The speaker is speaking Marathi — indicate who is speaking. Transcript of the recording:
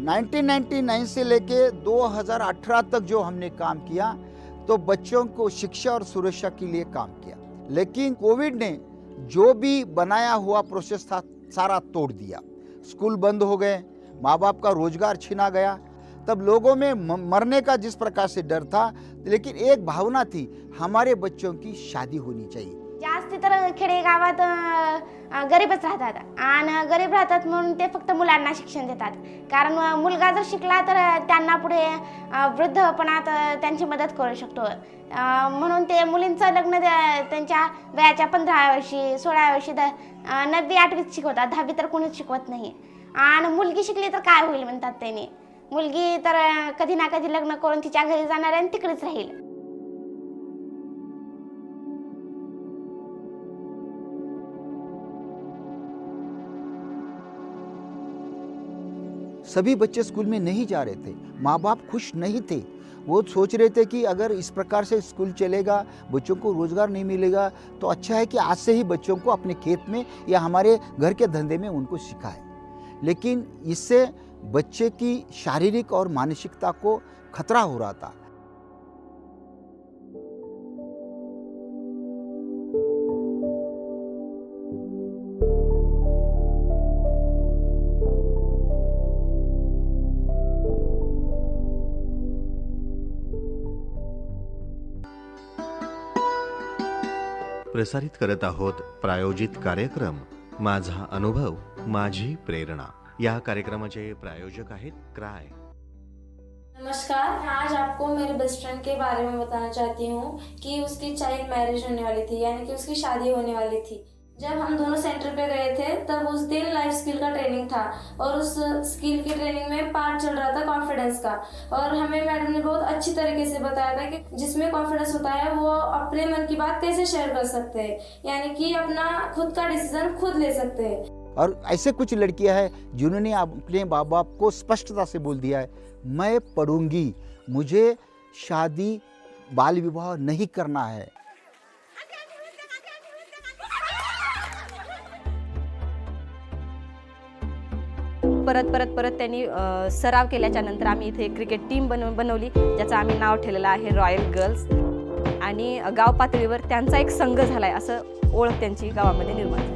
Speaker 1: 1999 से लेके 2018 तक जो हमने काम किया तो बच्चों को शिक्षा और सुरक्षा के लिए काम किया, लेकिन कोविड ने जो भी बनाया हुआ प्रोसेस था सारा तोड़ दिया। स्कूल बंद हो गए, माँ बाप का रोजगार छीना गया। तब लोगों में मरने का जिस प्रकार से डर था, लेकिन एक भावना थी, हमारे बच्चों की शादी होनी चाहिए।
Speaker 2: जास्ती तर खेडेगावात गरीबच राहतात आणि गरीब राहतात म्हणून ते फक्त मुलांना शिक्षण देतात, कारण मुलगा जर शिकला तर त्यांना पुढे वृद्धपणात त्यांची मदत करू शकतो। म्हणून ते मुलींचं लग्न त्यांच्या वयाच्या 15 वर्षी 16 वर्षी 9वी 8वीत शिकवतात, 10वी तर कोणीच शिकवत नाही। आणि मुलगी शिकली तर काय होईल म्हणतात त्यांनी, मुलगी तर कधी ना कधी लग्न करून तिच्या घरी जाणार आणि तिकडेच राहील।
Speaker 1: सभी बच्चे स्कूल में नहीं जा रहे थे, माँ बाप खुश नहीं थे। वो सोच रहे थे कि अगर इस प्रकार से स्कूल चलेगा, बच्चों को रोज़गार नहीं मिलेगा, तो अच्छा है कि आज से ही बच्चों को अपने खेत में या हमारे घर के धंधे में उनको सिखाएं। लेकिन इससे बच्चे की शारीरिक और मानसिकता को खतरा हो रहा था।
Speaker 3: प्रसारित करत आहोत प्रायोजित कार्यक्रम माझा अनुभव माझी प्रेरणा। या कार्यक्रमाचे प्रायोजक आहेत क्राय।
Speaker 4: नमस्कार, आज आपको मेरे बेस्ट फ्रेंड के बारे में बताना चाहती हूँ कि उसकी चाइल्ड मैरिज होने वाली थी, यानी कि उसकी शादी होने वाली थी। जब हम दोनों सेंटर पे गए थे तब उस दिन लाइफ स्किल का ट्रेनिंग था और उस स्किल की ट्रेनिंग में पार्ट चल रहा था कॉन्फिडेंस का, और हमें मैडम ने बहुत अच्छी तरीके से बताया था कि जिसमें कॉन्फिडेंस होता है वो अपने मन की बात कैसे शेयर कर सकते हैं, यानी कि अपना खुद का डिसीजन खुद ले सकते हैं।
Speaker 1: और ऐसे कुछ लड़कियां हैं जिन्होंने अपने माँ बाप को स्पष्टता से बोल दिया है, मैं पढ़ूंगी, मुझे शादी बाल विवाह नहीं करना है।
Speaker 5: परत त्यांनी सराव केल्याच्या नंतर आम्ही इथे क्रिकेट टीम बनवली, ज्याचं आम्ही नाव ठेवलेलं आहे रॉयल गर्ल्स, आणि गाव पातळीवर त्यांचा एक संघ झालाय, असं ओळख त्यांची गावामध्ये निर्माण झाली।